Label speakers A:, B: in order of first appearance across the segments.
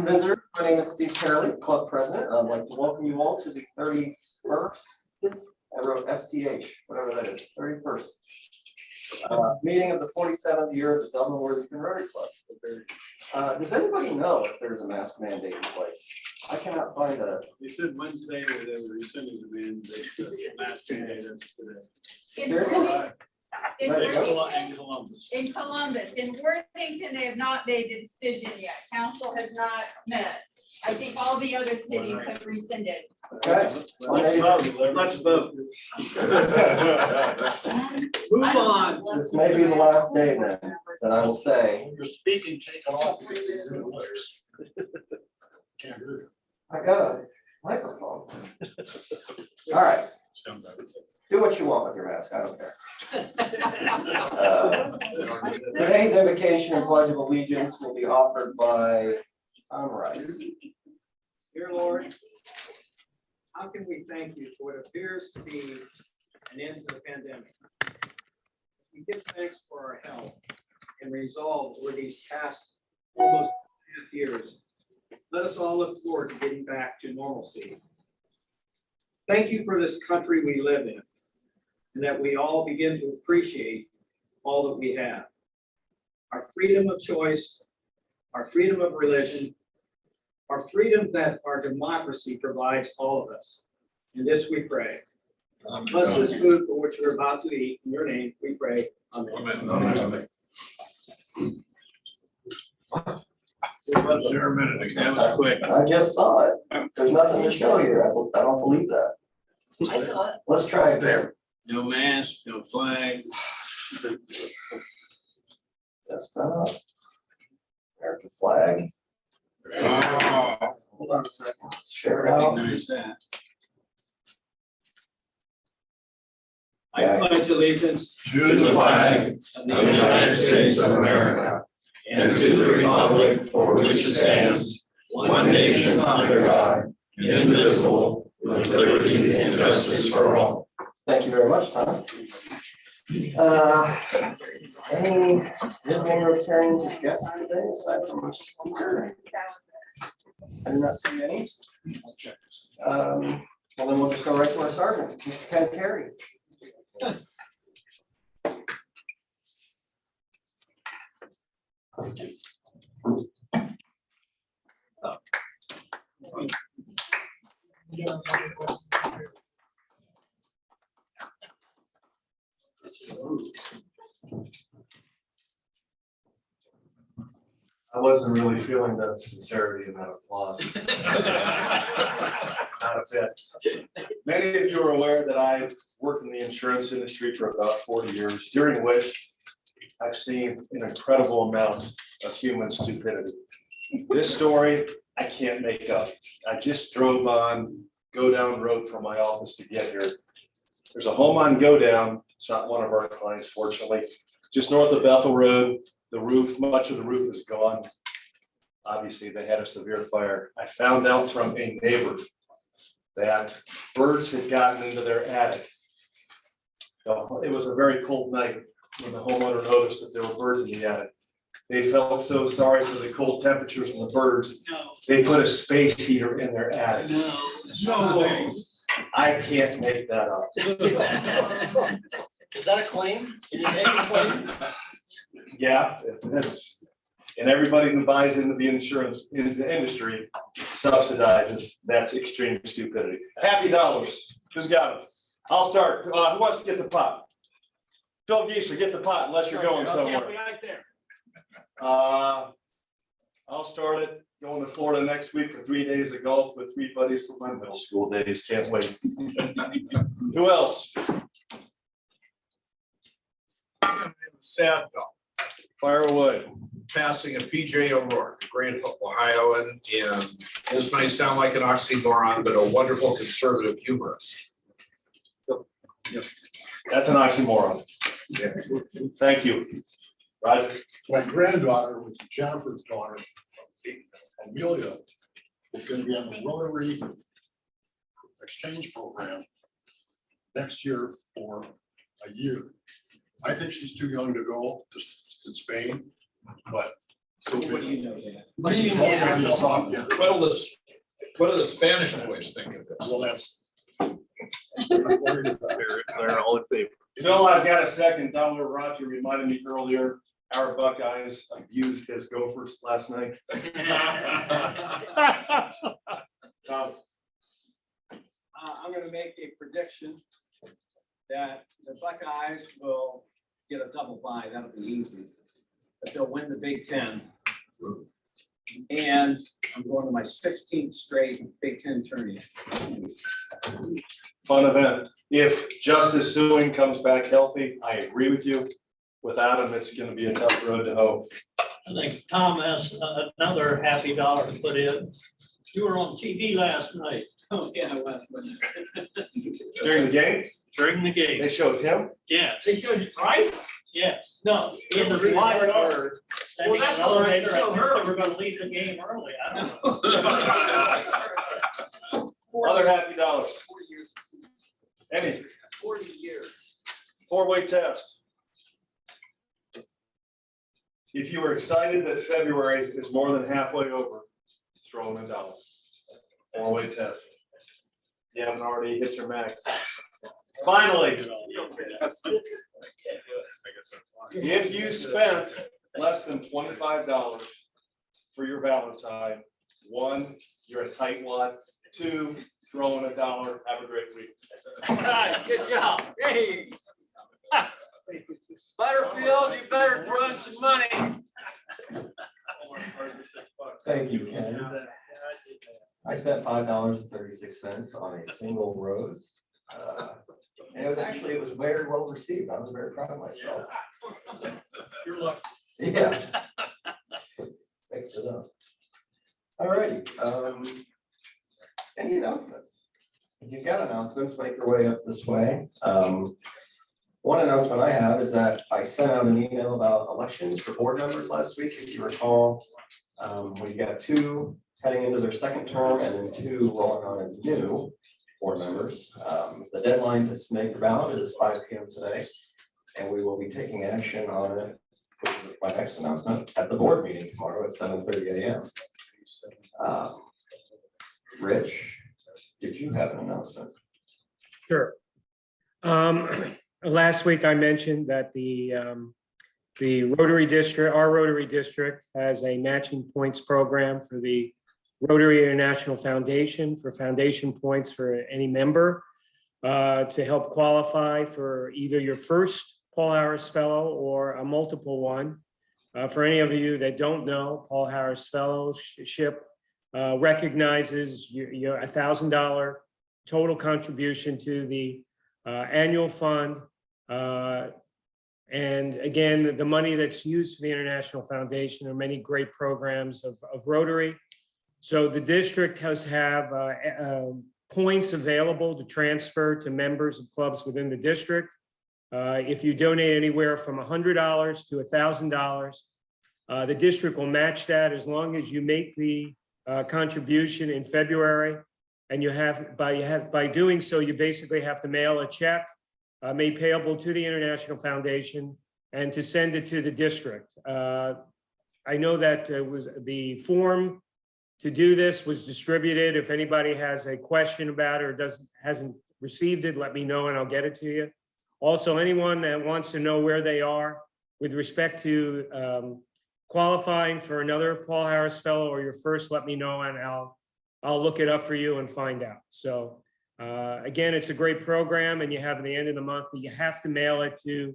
A: Visitor, my name is Steve Carley, club president. I'd like to welcome you all to the 31st, I wrote STH, whatever that is, 31st. Meeting of the 47th year of the Dublin Worthington Rotary Club. Does anybody know if there's a mask mandate in place? I cannot find a.
B: They said Wednesday that they were rescinding the mandate, the mask mandate today.
A: Seriously?
B: In Columbus.
C: In Columbus, in Worthington, they have not made a decision yet. Council has not met. I think all the other cities have rescinded.
A: Okay.
B: Let's vote. Move on.
A: This may be the last day then, that I will say.
D: You're speaking, take it off. Can't hear you.
A: I got a microphone. All right. Do what you want with your mask, I don't care. Today's invocation and pledge of allegiance will be offered by Tom Rice.
E: Dear Lord, how can we thank you for what appears to be an end to the pandemic? We give thanks for our health and resolve over these past almost 2.5 years. Let us all look forward to getting back to normalcy. Thank you for this country we live in, and that we all begin to appreciate all that we have. Our freedom of choice, our freedom of religion, our freedom that our democracy provides all of us. In this we pray. Bless this food for which we're about to eat. In your name we pray. Amen.
D: Amen.
B: That was quick.
A: I just saw it. There's nothing to show here. I don't believe that.
C: I saw it.
A: Let's try it there.
B: No mask, no flag.
A: That's not. American flag. Hold on a second. Let's share it out.
B: Recognize that.
E: I pledge allegiance
D: To the flag
E: of
D: of the United States of America and to the republic for which it stands, one nation under God, indivisible, with liberty and justice for all.
A: Thank you very much, Tom. Any visiting or returning guests today aside from our speaker? I do not see any. Well, then we'll just go right to our sergeant, Mr. Ken Carey.
F: I wasn't really feeling the sincerity of that applause. Not a bit. Many of you are aware that I've worked in the insurance industry for about 40 years, during which I've seen an incredible amount of human stupidity. This story, I can't make up. I just drove on Go Down Road from my office to get here. There's a home on Go Down. It's not one of our clients, fortunately. Just north of Bethel Road, the roof, much of the roof is gone. Obviously, they had a severe fire. I found out from a neighbor that birds had gotten into their attic. So it was a very cold night when the homeowner noticed that there were birds in the attic. They felt so sorry for the cold temperatures and the birds. They put a space heater in their attic.
B: No way.
F: I can't make that up.
A: Is that a claim? Can you make a claim?
F: Yeah, it is. And everybody who buys into the insurance industry subsidizes. That's extreme stupidity. Happy dollars. Who's got it? I'll start. Who wants to get the pot? Phil Geisler, get the pot unless you're going somewhere. I'll start it. Going to Florida next week for 3 days of golf with 3 buddies from my middle school days. Can't wait. Who else?
D: Sad note,
F: Fire away.
D: passing of PJ O'Rourke, a great Ohioan, and this might sound like an oxymoron, but a wonderful conservative humorist.
F: That's an oxymoron.
D: Yeah.
F: Thank you. Roger.
G: My granddaughter, which is Jennifer's daughter, Amelia, is going to be on the Rotary exchange program next year for a year. I think she's too young to go to Spain, but
E: What do you know that?
G: What do you know? Yeah.
D: What do the Spanish boys think of this?
G: Well, that's.
B: They're all in favor.
F: You know, I've got a second. Dollar Roger reminded me earlier, our Buckeyes abused his Gophers last night.
E: I'm gonna make a prediction that the Buckeyes will get a double bye. That'll be easy. But they'll win the Big Ten. And I'm going to my 16th straight Big Ten tourney.
F: Fun event. If Justice Suing comes back healthy, I agree with you. Without him, it's gonna be a tough road to hoe.
H: I think Tom has another happy dollar to put in. You were on TV last night.
E: Oh, yeah, I was.
F: During the game,
H: During the game.
F: they showed him.
H: Yes,
E: They showed you twice?
H: yes.
E: No.
H: It was live or standing in
E: that's
H: an
E: all right,
H: elevator. I
E: show
H: think
E: her.
H: they were gonna leave the game early. I don't know.
F: Other happy dollars.
E: 40 years.
F: Any
E: 40 years.
F: four-way test. If you were excited that February is more than halfway over, throw in a dollar. Four-way test. You haven't already hit your max. Finally, if you spent less than $25 for your Valentine, 1, you're a tightwad. 2, throw in a dollar. Have a great week.
E: Good job. Hey. Butterfield, you better throw in some money.
A: Thank you, Ken. I spent $5.36 on a single rose. And it was very well received. I was very proud of myself.
H: You're lucky.
A: Yeah. Thanks to them. All righty. Any announcements? If you've got announcements, make your way up this way. One announcement I have is that I sent out an email about elections for board members last week. If you recall, we got 2 heading into their second term and then 2 rolling on as new board members. The deadline to submit your ballot is 5 p.m. today, and we will be taking action on it, which is my next announcement, at the board meeting tomorrow at 7:30 a.m. Rich, did you have an announcement?
I: Sure. Last week I mentioned that the Rotary District, our Rotary District has a matching points program for the Rotary International Foundation for foundation points for any member to help qualify for either your first Paul Harris Fellow or a multiple one. For any of you that don't know, Paul Harris Fellowship recognizes your $1,000 total contribution to the annual fund. And again, the money that's used for the International Foundation, there are many great programs of Rotary. So the district has points available to transfer to members of clubs within the district. If you donate anywhere from $100 to $1,000, the district will match that as long as you make the contribution in February. And by doing so, you basically have to mail a check made payable to the International Foundation and to send it to the district. I know that was the form to do this was distributed. If anybody has a question about it or hasn't received it, let me know and I'll get it to you. Also, anyone that wants to know where they are with respect to qualifying for another Paul Harris Fellow or your first, let me know and I'll look it up for you and find out. So again, it's a great program and you have the end of the month, but you have to mail it to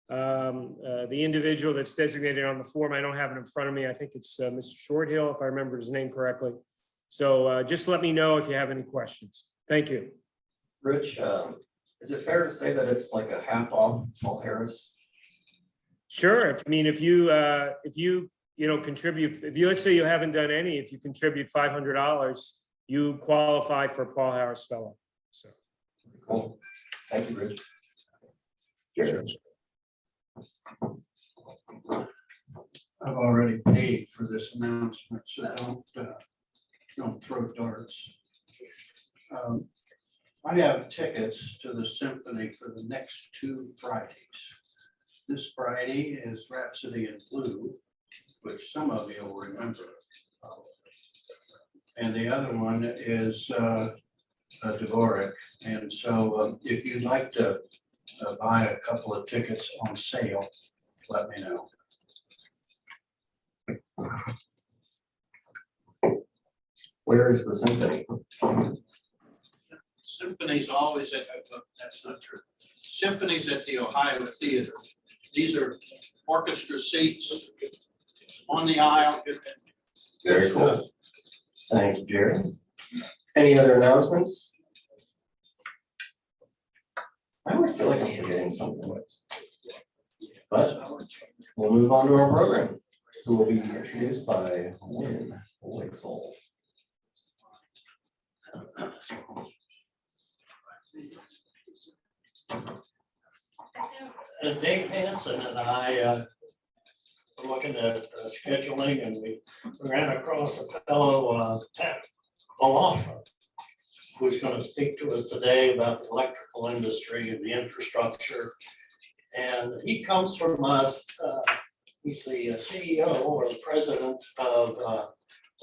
I: the individual that's designated on the form. I don't have it in front of me. I think it's Mr. Shorthill, if I remember his name correctly. So just let me know if you have any questions. Thank you.
A: Rich, is it fair to say that it's like a half off Paul Harris?
I: Sure. I mean, if you contribute, let's say you haven't done any, if you contribute $500, you qualify for Paul Harris Fellow. So.
A: Cool. Thank you, Rich.
I: Sure.
J: I've already paid for this announcement, so don't throw darts. I have tickets to the symphony for the next 2 Fridays. This Friday is Rhapsody in Blue, which some of you will remember. And the other one is Dvorak. And so if you'd like to buy a couple of tickets on sale, let me know.
A: Where is the symphony?
J: Symphony's always at, that's not true. Symphony's at the Ohio Theater. These are orchestra seats on the aisle. Good
A: Very
J: stuff.
A: cool. Thank you, Jerry. Any other announcements? I always feel like I'm forgetting something. But we'll move on to our program, who will be introduced by Lynn Wixel.
H: Dave Hansen and I were looking at scheduling, and we ran across a fellow Olafra, who's going to speak to us today about the electrical industry and the infrastructure. And he comes from us, he's the CEO or the president of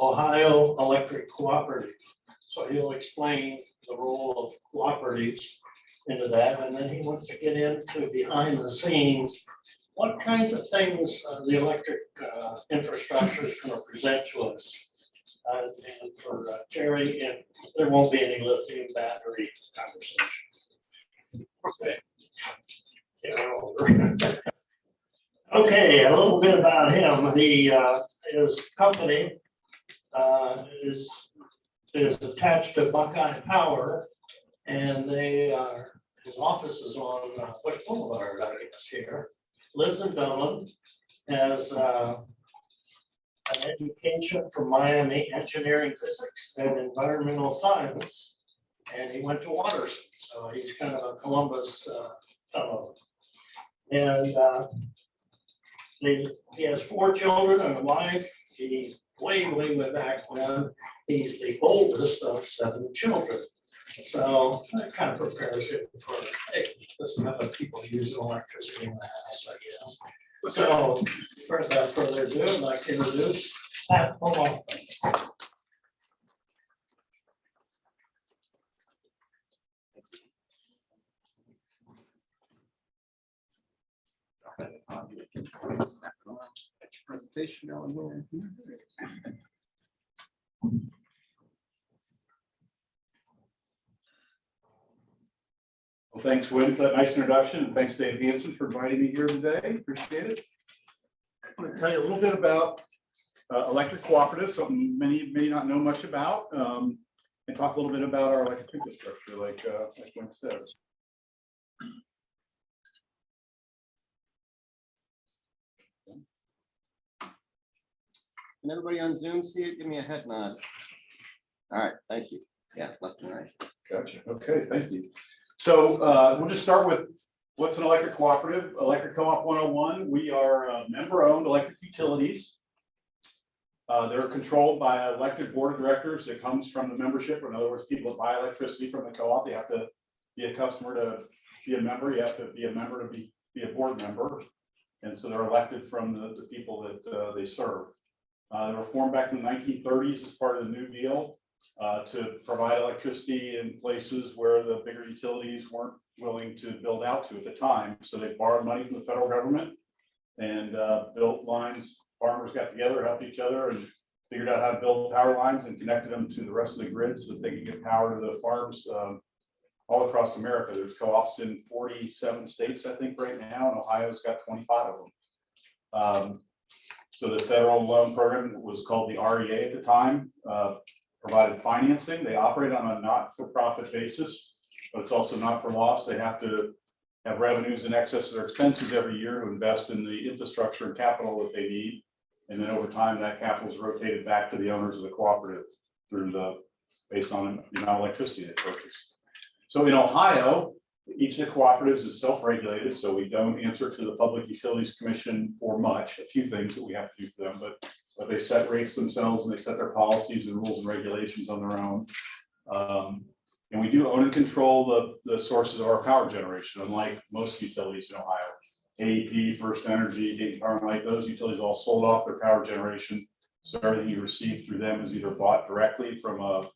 H: Ohio Electric Cooperative. So he'll explain the role of cooperatives into that, and then he wants to get into behind the scenes, what kinds of things the electric infrastructure is going to present to us. And for Jerry, and there won't be any lithium battery conversation. Okay. Okay, a little bit about him. His company is attached to Buckeye Power, and his office is on Bush Boulevard, I guess here. Lives in Dublin, has an education from Miami, engineering, physics, and environmental science, and he went to Waterson, so he's kind of a Columbus fellow. And he has 4 children and a wife. He way back when, he's the oldest of 7 children. So that kind of prepares him for, hey, listen, other people using electricity in the house, I guess. So without further ado, I'd like to introduce Pat Olafra.
B: Presentation going on.
F: Well, thanks, Wynn, for that nice introduction, and thanks, Dave Hansen, for inviting me here today. Appreciate it. I'm going to tell you a little bit about electric cooperatives, something many may not know much about, and talk a little bit about our electric infrastructure, like Wynn says.
A: Can everybody on Zoom see it? Give me a head nod. All right, thank you. Yeah, left and right.
F: Gotcha. Okay, thank you. So we'll just start with what's an electric cooperative. Electric Co-op 101. We are member-owned electric utilities. They're controlled by an elected board of directors that comes from the membership. In other words, people that buy electricity from the co-op, they have to be a customer to be a member. You have to be a member to be a board member. And so they're elected from the people that they serve. They were formed back in the 1930s as part of the New Deal to provide electricity in places where the bigger utilities weren't willing to build out to at the time. So they borrowed money from the federal government and built lines. Farmers got together, helped each other, and figured out how to build power lines and connected them to the rest of the grid so that they could get power to the farms all across America. There's co-ops in 47 states, I think, right now, and Ohio's got 25 of them. So the federal loan program was called the REA at the time, provided financing. They operate on a not-for-profit basis, but it's also not for loss. They have to have revenues in excess of their expenses every year to invest in the infrastructure and capital that they need. And then over time, that capital is rotated back to the owners of the cooperative based on the amount of electricity they purchase. So in Ohio, each of the cooperatives is self-regulated, so we don't answer to the Public Utilities Commission for much, a few things that we have to do for them, but they set rates themselves and they set their policies and rules and regulations on their own. And we do own and control the sources of our power generation, unlike most utilities in Ohio.
K: AEP, First Energy, Dayton Power and Light, those utilities all sold off their power generation. So everything you receive through them is either bought directly from a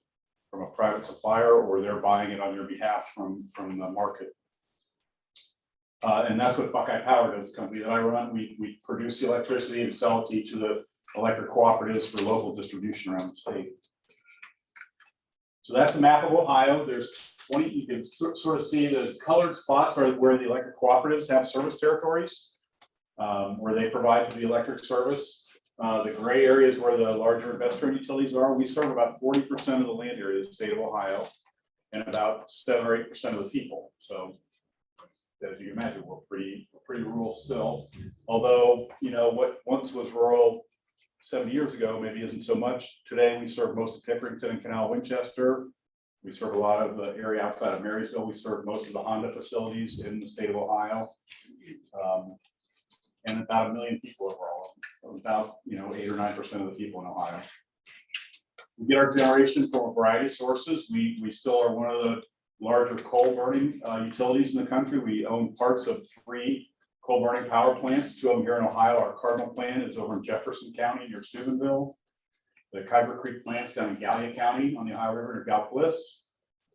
K: private supplier, or they're buying it on your behalf from the market. And that's what Buckeye Power does, the company that I run. We produce the electricity and sell it to each of the electric cooperatives for local distribution around the state. So that's a map of Ohio. There's 20, you can sort of see the colored spots are where the electric cooperatives have service territories, where they provide the electric service. The gray areas where the larger investor utilities are. We serve about 40% of the land area of the state of Ohio and about 7 or 8% of the people. So as you can imagine, we're pretty rural still. Although, you know, what once was rural 70 years ago, maybe isn't so much. Today, we serve most of Pickerington and Canal Winchester. We serve a lot of the area outside of Marysville. We serve most of the Honda facilities in the state of Ohio. And about 1 million people overall, about 8 or 9% of the people in Ohio. We get our generation from a variety of sources. We still are one of the larger coal burning utilities in the country. We own parts of 3 coal burning power plants, 2 of them here in Ohio. Our Cardinal plant is over in Jefferson County near Steubenville. The Kyber Creek plant's down in Gallia County on the Ohio River near Gallipolis.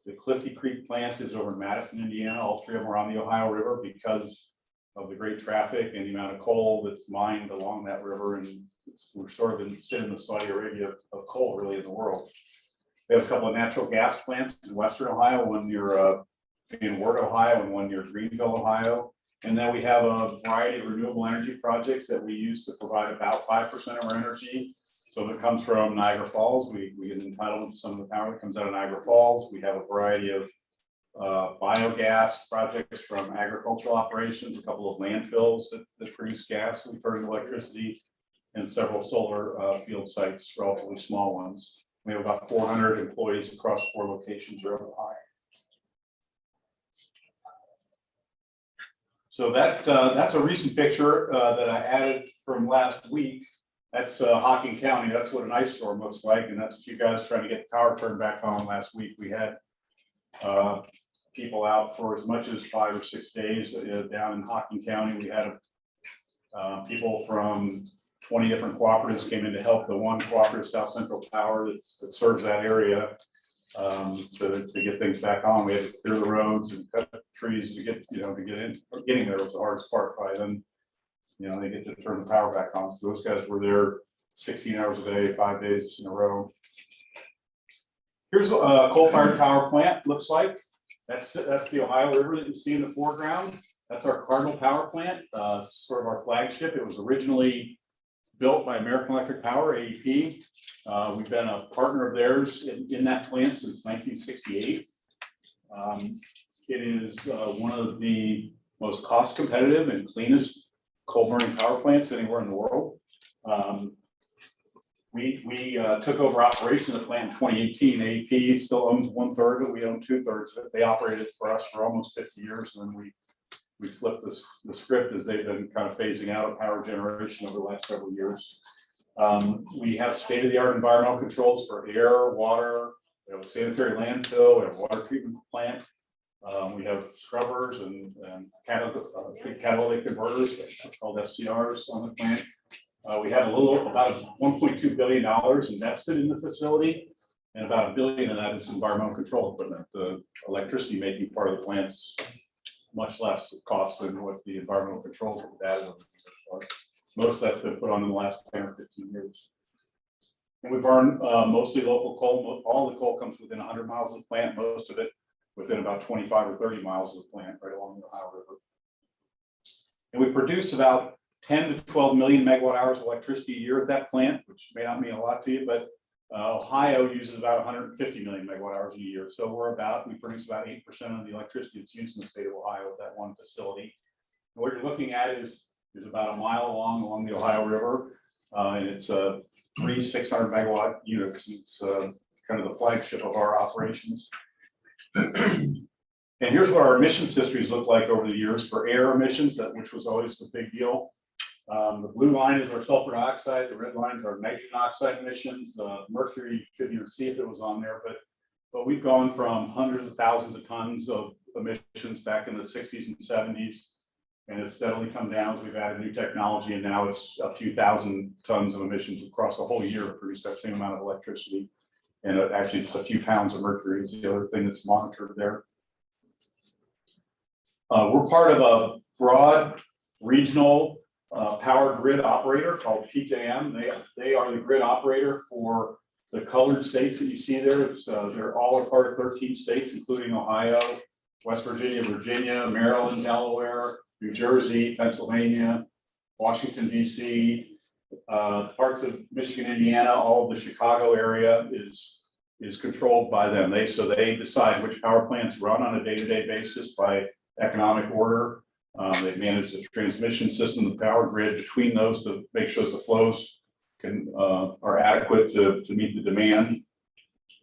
K: The Clifty Creek plant is over in Madison, Indiana. All 3 of them are on the Ohio River because of the great traffic and the amount of coal that's mined along that river. And we're sort of in the Saudi Arabia of coal really in the world. We have a couple of natural gas plants in Western Ohio, one near in Ward, Ohio, and one near Greenville, Ohio. And then we have a variety of renewable energy projects that we use to provide about 5% of our energy. So if it comes from Niagara Falls, we get entitlement to some of the power that comes out of Niagara Falls. We have a variety of biogas projects from agricultural operations, a couple of landfills that produce gas we turn into electricity, and several solar field sites, relatively small ones. We have about 400 employees across 4 locations around Ohio. So that's a recent picture that I added from last week. That's Hocking County. That's what an ice storm looks like, and that's a few guys trying to get the power turned back on last week. We had people out for as much as 5 or 6 days down in Hocking County. We had people from 20 different cooperatives came in to help the one cooperative, South Central Power, that serves that area, to get things back on. We had to clear the roads and cut trees to get in. Getting there was the hardest part. By then, they get to turn the power back on. So those guys were there 16 hours a day, 5 days in a row. Here's what a coal-fired power plant looks like. That's the Ohio River that you see in the foreground. That's our Cardinal Power Plant, sort of our flagship. It was originally built by American Electric Power, AEP. We've been a partner of theirs in that plant since 1968. It is one of the most cost competitive and cleanest coal burning power plants anywhere in the world. We took over operation of the plant in 2018. AEP still owns 1/3 of it. We own 2/3 of it. They operated for us for almost 50 years, and then we flipped the script as they've been kind of phasing out of power generation over the last several years. We have state-of-the-art environmental controls for air, water. We have a sanitary landfill. We have a water treatment plant. We have scrubbers and catalytic converters called SCRs on the plant. We have about $1.2 billion invested in the facility, and about $1 billion of that is environmental control equipment. The electricity making part of the plant's much less cost than what the environmental controls of that is. Most of that's been put on in the last 10 or 15 years. And we burn mostly local coal. All the coal comes within 100 miles of the plant, most of it within about 25 or 30 miles of the plant, right along the Ohio River. And we produce about 10 to 12 million megawatt hours of electricity a year at that plant, which may not mean a lot to you, but Ohio uses about 150 million megawatt hours a year. So we produce about 8% of the electricity that's used in the state of Ohio at that one facility. And what you're looking at is about a mile along the Ohio River, and it's 3 600 megawatt units. It's kind of the flagship of our operations. And here's what our emissions histories look like over the years for air emissions, which was always the big deal. The blue line is our sulfur dioxide. The red line is our nitrogen oxide emissions. Mercury, you couldn't even see if it was on there, but we've gone from hundreds of thousands of tons of emissions back in the 60s and 70s And it's steadily come down as we've added new technology, and now it's a few thousand tons of emissions across the whole year to produce that same amount of electricity. And actually, just a few pounds of mercury is the other thing that's monitored there. We're part of a broad regional power grid operator called PJM. They are the grid operator for the colored states that you see there. They're all a part of 13 states, including Ohio, West Virginia, Virginia, Maryland, Delaware, New Jersey, Pennsylvania, Washington, DC, parts of Michigan, Indiana, all of the Chicago area is controlled by them. So they decide which power plants run on a day-to-day basis by economic order. They manage the transmission system, the power grid between those to make sure that the flows are adequate to meet the demand.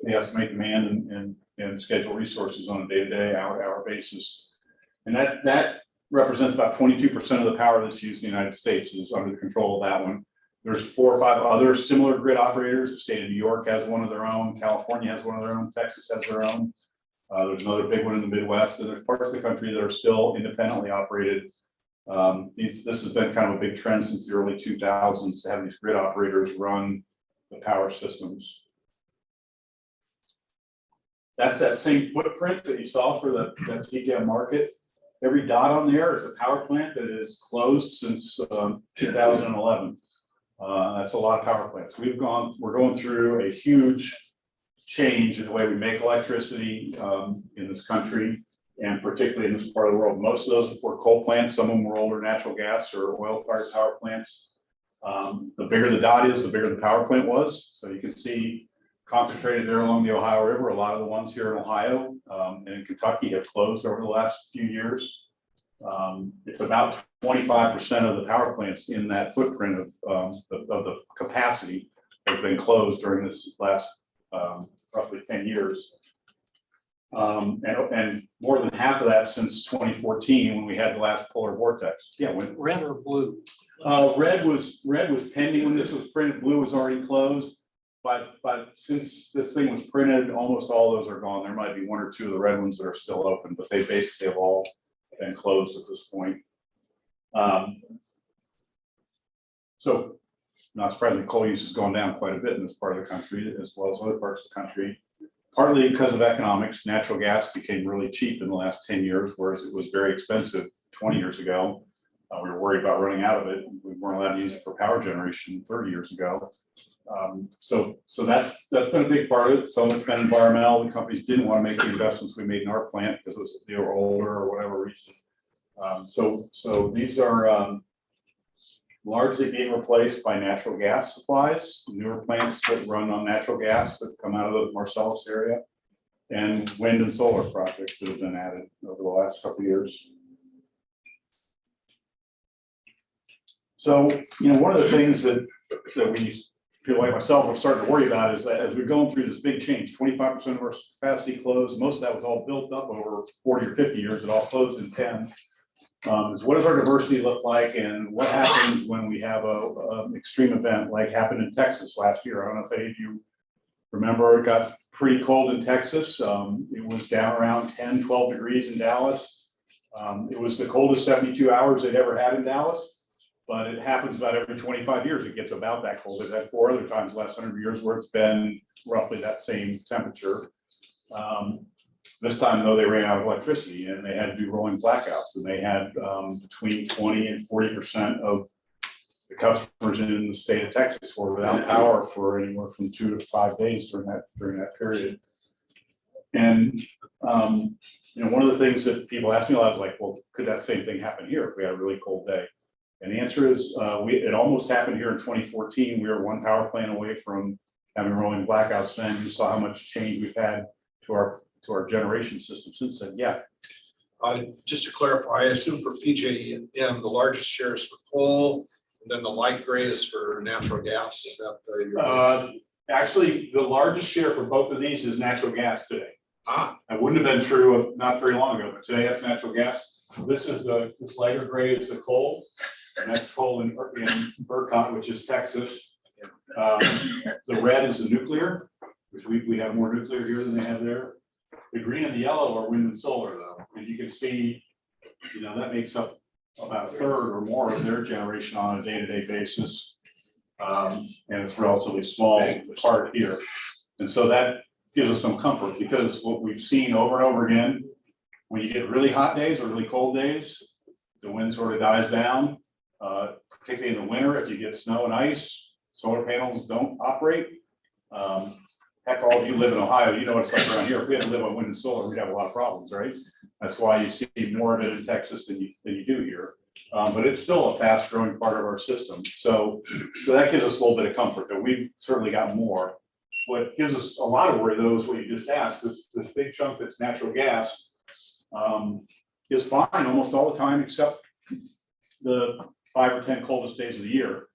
K: They estimate demand and schedule resources on a day-to-day, hour-to-hour basis. And that represents about 22% of the power that's used in the United States is under the control of that one. There's 4 or 5 other similar grid operators. The state of New York has one of their own, California has one of their own, Texas has their own. There's another big one in the Midwest, and there's parts of the country that are still independently operated. This has been kind of a big trend since the early 2000s to have these grid operators run the power systems. That's that same footprint that you saw for that PJM market. Every dot on there is a power plant that is closed since 2011. That's a lot of power plants. We're going through a huge change in the way we make electricity in this country, and particularly in this part of the world. Most of those were coal plants. Some of them were older natural gas or oil-fired power plants. The bigger the dot is, the bigger the power plant was. So you can see concentrated there along the Ohio River. A lot of the ones here in Ohio and in Kentucky have closed over the last few years. It's about 25% of the power plants in that footprint of the capacity have been closed during this last roughly 10 years. And more than half of that since 2014 when we had the last polar vortex. Yeah, when
H: Red or blue?
K: red was pending when this was printed. Blue was already closed. But since this thing was printed, almost all those are gone. There might be 1 or 2 of the red ones that are still open, but they basically have all been closed at this point. So not surprisingly, coal use has gone down quite a bit in this part of the country as well as other parts of the country. Partly because of economics, natural gas became really cheap in the last 10 years, whereas it was very expensive 20 years ago. We were worried about running out of it. We weren't allowed to use it for power generation 30 years ago. So that's been a big part of it. Some of it's been environmental. The companies didn't want to make the investments we made in our plant because they were older or whatever reason. So these are largely being replaced by natural gas supplies, newer plants that run on natural gas that come out of the Marcellus area, and wind and solar projects that have been added over the last couple of years. So, one of the things that people like myself are starting to worry about is that as we're going through this big change, 25% of our capacity closed, most of that was all built up over 40 or 50 years, it all closed in 10. Is what does our diversity look like, and what happens when we have an extreme event like happened in Texas last year? I don't know if any of you remember, it got pretty cold in Texas. It was down around 10, 12 degrees in Dallas. It was the coldest 72 hours they'd ever had in Dallas, but it happens about every 25 years. It gets about that cold. They've had 4 other times the last 100 years where it's been roughly that same temperature. This time, though, they ran out of electricity and they had to do rolling blackouts, and they had between 20 and 40% of the customers in the state of Texas were without power for anywhere from 2 to 5 days during that period. And one of the things that people ask me a lot is like, well, could that same thing happen here if we had a really cold day? And the answer is, it almost happened here in 2014. We were 1 power plant away from having rolling blackouts then. You saw how much change we've had to our generation system since then. Yeah.
L: Just to clarify, I assume for PJM, the largest share is for coal, and then the light gray is for natural gas. Is that your?
K: Actually, the largest share for both of these is natural gas today. That wouldn't have been true not very long ago, but today that's natural gas. This lighter gray is the coal, and that's coal in ERCOT, which is Texas. The red is the nuclear, which we have more nuclear here than they have there. The green and the yellow are wind and solar, though, and you can see, that makes up about a third or more of their generation on a day-to-day basis. And it's a relatively small part here. And so that gives us some comfort, because what we've seen over and over again, when you get really hot days or really cold days, the wind sort of dies down, particularly in the winter. If you get snow and ice, solar panels don't operate. Heck, all of you live in Ohio, you know what it's like around here. If we had to live on wind and solar, we'd have a lot of problems, right? That's why you see more of it in Texas than you do here. But it's still a fast growing part of our system. So that gives us a little bit of comfort that we've certainly got more. What gives us a lot of worry, though, is what you just asked, this big chunk that's natural gas is fine almost all the time, except the 5 or 10 coldest days of the year.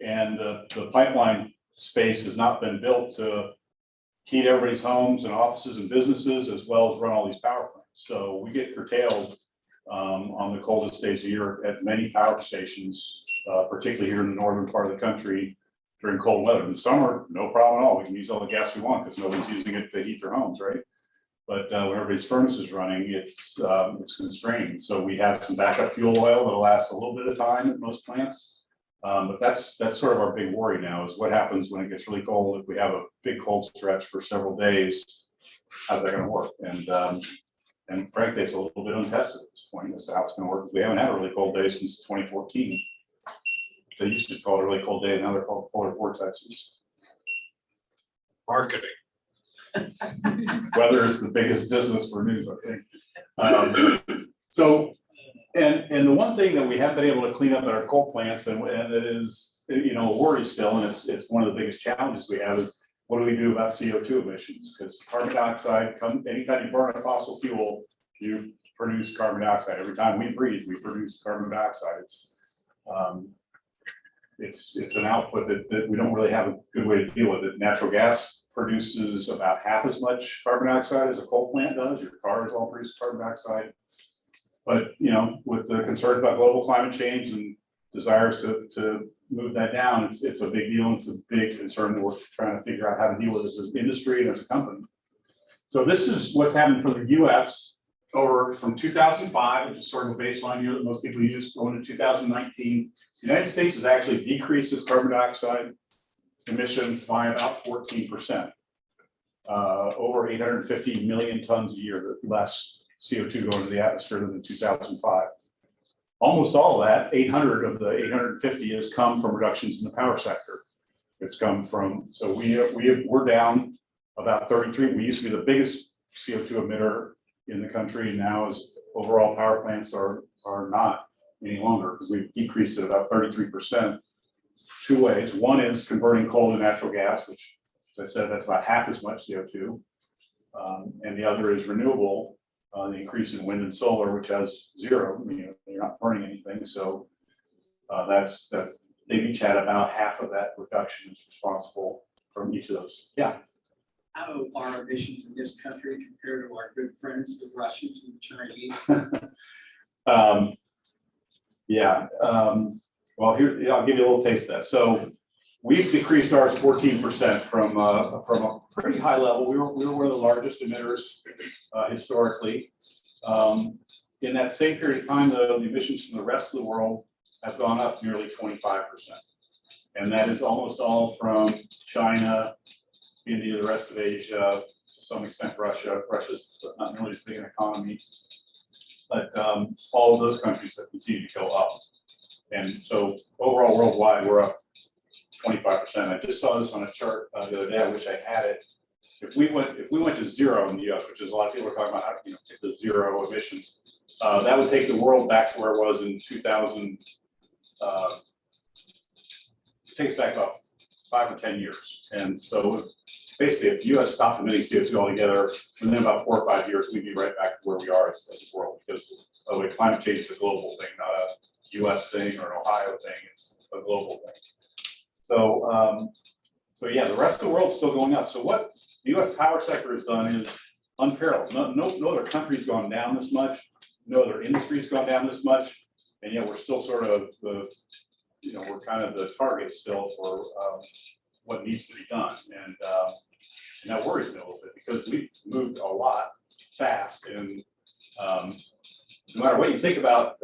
K: And the pipeline space has not been built to heat everybody's homes and offices and businesses, as well as run all these power plants. So we get curtailed on the coldest days of the year at many power stations, particularly here in the northern part of the country during cold weather. In the summer, no problem at all. We can use all the gas we want because nobody's using it to heat their homes, right? But when everybody's furnace is running, it's constrained. So we have some backup fuel oil that'll last a little bit of time at most plants. But that's sort of our big worry now, is what happens when it gets really cold. If we have a big cold stretch for several days, how's that going to work? And frankly, it's a little bit untested at this point as to how it's going to work. We haven't had a really cold day since 2014. They used to call it a really cold day, and now they're called polar vortexes.
L: Marketing.
K: Weather is the biggest business for news, I think. And the one thing that we have been able to clean up at our coal plants, and it is, a worry still, and it's one of the biggest challenges we have, is what do we do about CO2 emissions? Because carbon dioxide, anytime you burn a fossil fuel, you produce carbon dioxide. Every time we breathe, we produce carbon dioxide. It's an output that we don't really have a good way to deal with it. Natural gas produces about half as much carbon dioxide as a coal plant does. Your cars all produce carbon dioxide. But, with the concerns about global climate change and desires to move that down, it's a big deal. It's a big concern that we're trying to figure out how to deal with as an industry and as a company. So this is what's happened for the US over from 2005, which is sort of a baseline year that most people use, going to 2019. The United States has actually decreased its carbon dioxide emissions by about 14%, over 850 million tons a year less CO2 going to the atmosphere than in 2005. Almost all of that, 800 of the 850, has come from reductions in the power sector. It's come from, so we're down about 33. We used to be the biggest CO2 emitter in the country, and now as overall power plants are not any longer, because we've decreased it about 33%. Two ways. One is converting coal to natural gas, which, as I said, that's about half as much CO2. And the other is renewable, the increase in wind and solar, which has zero. You're not burning anything. So they've each had about half of that reduction is responsible from each of those. Yeah.
E: How are emissions in this country compared to our good friends, the Russians and the Chinese?
K: Well, I'll give you a little taste of that. So we've decreased ours 14% from a pretty high level. We were one of the largest emitters historically. In that same period of time, though, the emissions from the rest of the world have gone up nearly 25%. And that is almost all from China, India, the rest of Asia, to some extent Russia. Russia's not nearly as big an economy, but all of those countries have continued to go up. And so overall worldwide, we're up 25%. I just saw this on a chart the other day. I wish I had it. If we went to zero in the US, which is a lot of people are talking about, how take the zero emissions, that would take the world back to where it was in 2000. It takes back about 5 or 10 years. And so basically, if the US stopped emitting CO2 altogether, within about 4 or 5 years, we'd be right back to where we are as a world, because climate change is a global thing, not a US thing or an Ohio thing. It's a global thing. So yeah, the rest of the world's still going up. So what the US power sector has done is unparalleled. No other country's gone down this much. No other industry's gone down this much. And yet we're still sort of we're kind of the target still for what needs to be done. And that worries me a little bit, because we've moved a lot fast. And no matter what you think about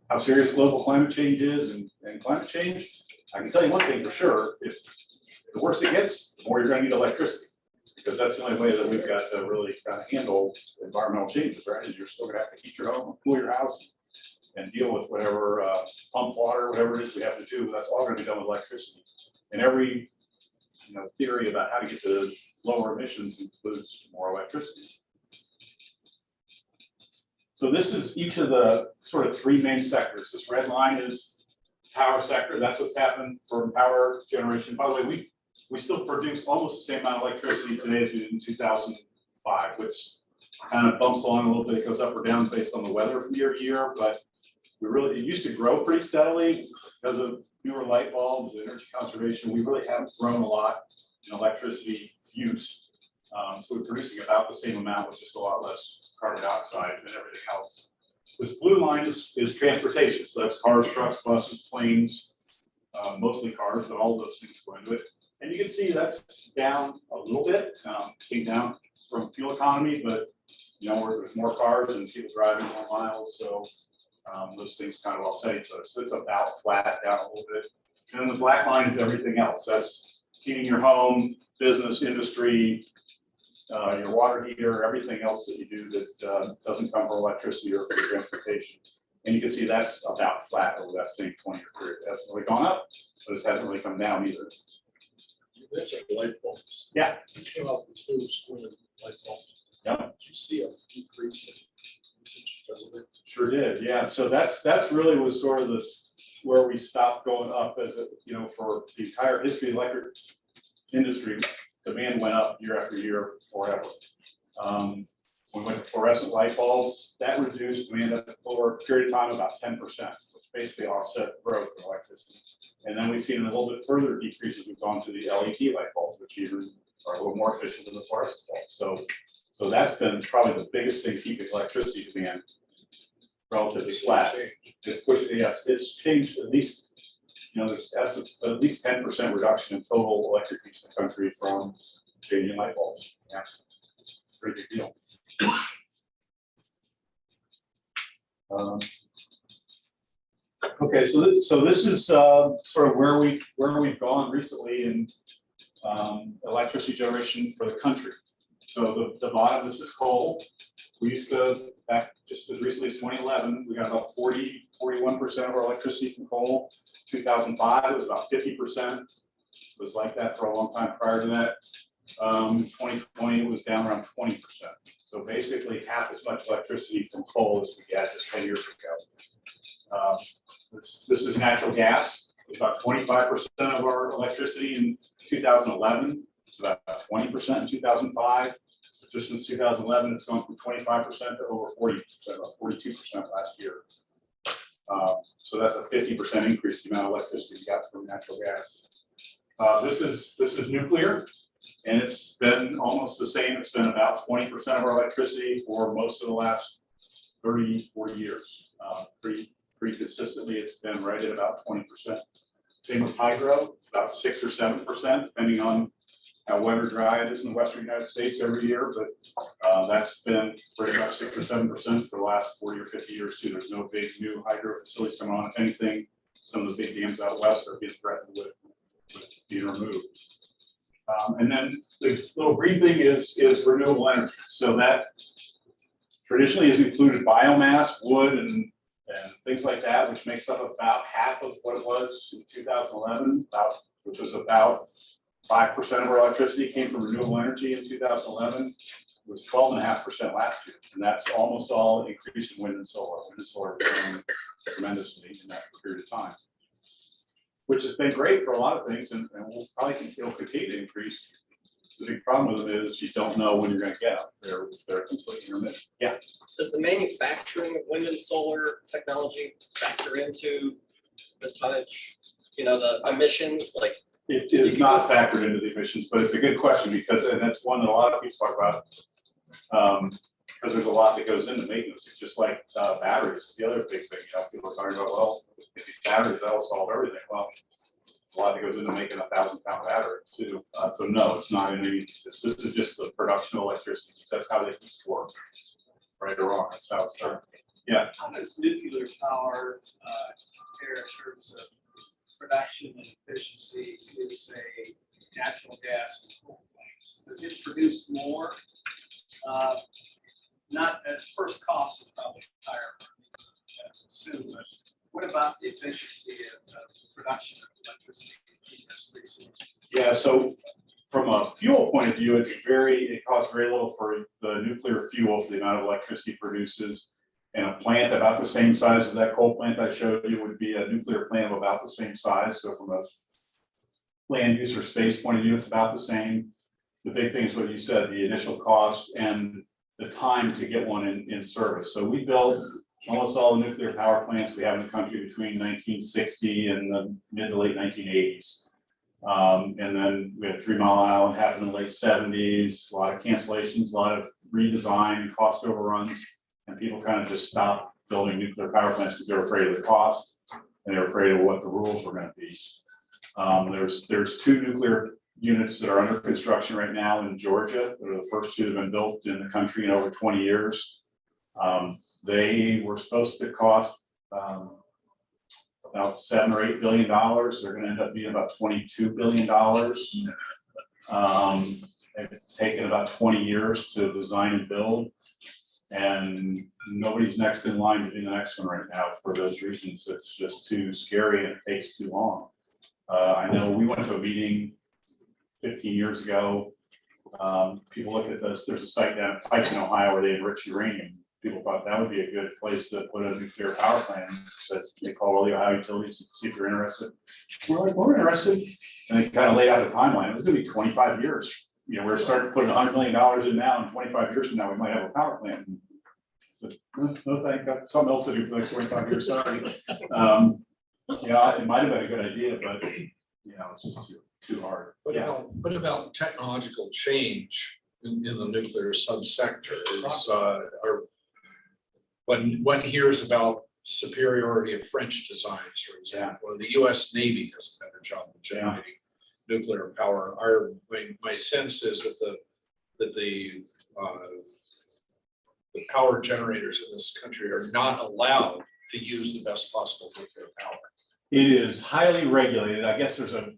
K: how serious global climate change is, and climate change, I can tell you one thing for sure, if the worse it gets, the more you're gonna need electricity. Because that's the only way that we've got to really kind of handle environmental changes, right? And you're still gonna have to heat your home, cool your house, and deal with whatever pump water, whatever it is we have to do. That's all gonna be done with electricity. And every theory about how to get to lower emissions includes more electricity. So this is each of the sort of three main sectors. This red line is power sector. That's what's happened for power generation. By the way, we still produce almost the same amount of electricity today as we did in 2005, which kind of bumps along a little bit. It goes up or down based on the weather from year to year, but it used to grow pretty steadily because of newer light bulbs, energy conservation. We really haven't grown a lot in electricity use. So we're producing about the same amount with just a lot less carbon dioxide and everything else. This blue line is transportation. So that's cars, trucks, buses, planes, mostly cars, but all those things go into it. And you can see that's down a little bit, came down from fuel economy, but where there's more cars and people driving more miles. So those things kind of offset each other. So it's about flat down a little bit. And then the black line is everything else. That's heating your home, business, industry, your water heater, everything else that you do that doesn't come from electricity or from transportation. And you can see that's about flat over that same 20-year period. It hasn't really gone up, but it hasn't really come down either.
G: You mentioned light bulbs.
K: Yeah.
G: You came out with two square light bulbs.
K: Yeah.
G: Did you see a decrease in usage because of it?
K: Sure did. Yeah. So that's really was sort of this where we stopped going up as for the entire history of the electric industry, demand went up year after year forever. When we went to fluorescent light bulbs, that reduced demand over a period of time about 10%, which basically offset growth in electricity. And then we've seen a little bit further decrease as we've gone to the LED light bulbs, which even are a little more efficient than the fluorescent bulbs. So that's been probably the biggest thing keeping electricity demand relatively flat. It's pushed, yes, it's changed at least, there's estimates at least 10% reduction in total electric use in the country from changing light bulbs. Yeah, it's a pretty big deal. Okay, so this is sort of where we've gone recently in electricity generation for the country. So the bottom, this is coal. We used to, back just as recently as 2011, we got about 41% of our electricity from coal. 2005, it was about 50%. It was like that for a long time prior to that. 2020, it was down around 20%. So basically half as much electricity from coal as we had just 10 years ago. This is natural gas. It's about 25% of our electricity in 2011. It's about 20% in 2005. Just since 2011, it's gone from 25% to over 40%, about 42% last year. So that's a 50% increase in the amount of electricity we got from natural gas. This is nuclear, and it's been almost the same. It's been about 20% of our electricity for most of the last 30, 40 years. Pretty consistently, it's been right at about 20%. Same with hydro, about 6 or 7%, depending on how wet or dry it is in the western United States every year, but that's been pretty much 6 or 7% for the last 40 or 50 years too. There's no big new hydro facilities coming on. If anything, some of the big dams out west are being threatened with being removed. And then the little green thing is renewable energy. So that traditionally has included biomass, wood, and things like that, which makes up about half of what it was in 2011, which was about 5% of our electricity came from renewable energy in 2011. It was 12.5% last year, and that's almost all increase in wind and solar. Wind and solar growing tremendously in that period of time, which has been great for a lot of things, and we'll probably continue to increase. The big problem with it is you don't know when you're going to get them. They're completely intermittent. Yeah.
A: Does the manufacturing of wind and solar technology factor into the tonnage? The emissions, like.
K: It is not factored into the emissions, but it's a good question and that's one that a lot of people talk about, because there's a lot that goes into maintenance. It's just like batteries is the other big thing. People are talking about, well, if these batteries, that'll solve everything. Well, a lot that goes into making a 1,000-pound battery too. So no, it's not in any. This is just the production of electricity. That's how they work, right or wrong. That's how it's done. Yeah.
B: How does nuclear power compare in terms of production and efficiency to, say, natural gas and coal plants? Does it produce more? Not at first cost is probably higher for me to consume, but what about the efficiency of production of electricity in this resource?
K: Yeah, so from a fuel point of view, it costs very little for the nuclear fuel for the amount of electricity it produces. And a plant about the same size as that coal plant I showed you would be a nuclear plant of about the same size. So from a land use or space point of view, it's about the same. The big thing is what you said, the initial cost and the time to get one in service. So we built almost all the nuclear power plants we have in the country between 1960 and the mid to late 1980s. And then we had 3 Mile Island happen in the late 70s, a lot of cancellations, a lot of redesign, cost overruns, and people kind of just stopped building nuclear power plants because they were afraid of the cost and they were afraid of what the rules were going to be. There's 2 nuclear units that are under construction right now in Georgia. They're the first 2 that have been built in the country in over 20 years. They were supposed to cost about $7 or $8 billion. They're going to end up being about $22 billion. It's taken about 20 years to design and build, and nobody's next in line to do the next one right now for those reasons. It's just too scary and it takes too long. I know we went to a meeting 15 years ago. People look at this, there's a site down in Pike in Ohio where they enrich uranium. People thought that would be a good place to put a nuclear power plant. So they called all the Ohio utilities to see if you're interested. We're like, we're interested. And they kind of laid out a timeline. It was going to be 25 years. You know, we're starting putting $100 million in now, and 25 years from now, we might have a power plant. And I said, no, thank you. Something else to do for the next 25 years. Sorry. Yeah, it might have been a good idea, but you know, it's just too hard.
L: What about technological change in the nuclear subsector? When one hears about superiority of French designs, for example, or the US Navy does a better job of generating nuclear power. My sense is that the power generators in this country are not allowed to use the best possible nuclear power.
K: It is highly regulated. I guess there's a